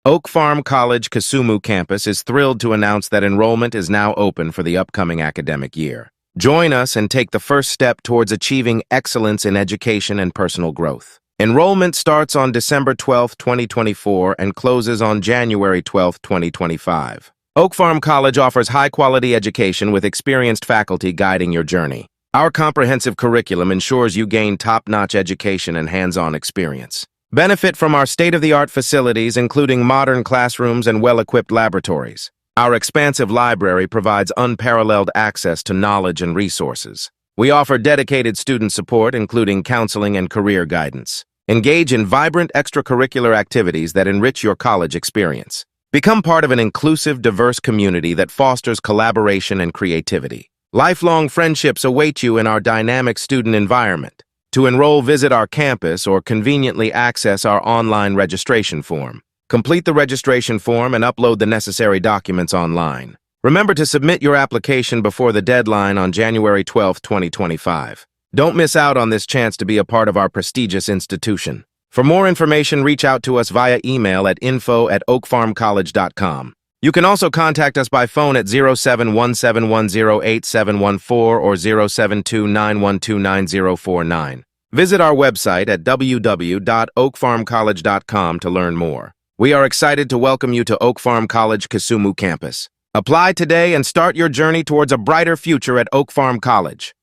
Oakfarm College Kisumu campus is thrilled to announce that enrollment is now open for the upcoming academic year. Join us and take the first step towards achieving excellence in education and personal growth. Enrollment starts on December 12, 2024 and closes on January 12, 2025. Oakfarm College offers high-quality education with experienced faculty guiding your journey. Our comprehensive curriculum ensures you gain top-notch education and hands-on experience. Benefit from our state-of-the-art facilities, including modern classrooms and well-equipped laboratories. Our expansive library provides unparalleled access to knowledge and resources. We offer dedicated student support, including counseling and career guidance. Engage in vibrant extracurricular activities that enrich your college experience. Become part of an inclusive, diverse community that fosters collaboration and creativity. Lifelong friendships await you in our dynamic student environment. To enroll, visit our campus or conveniently access our online registration form. Complete the registration form and upload the necessary documents online. Remember to submit your application before the deadline on January 12, 2025. Don't miss out on this chance to be a part of our prestigious institution. For more information, reach out to us via email at info@oakfarmcollege.com. You can also contact us by phone at 07171088714 or 07291299049. Visit our website at www.oakfarmcollege.com to learn more. We are excited to welcome you to Oakfarm College Kisumu campus. Apply today and start your journey towards a brighter future at Oakfarm College.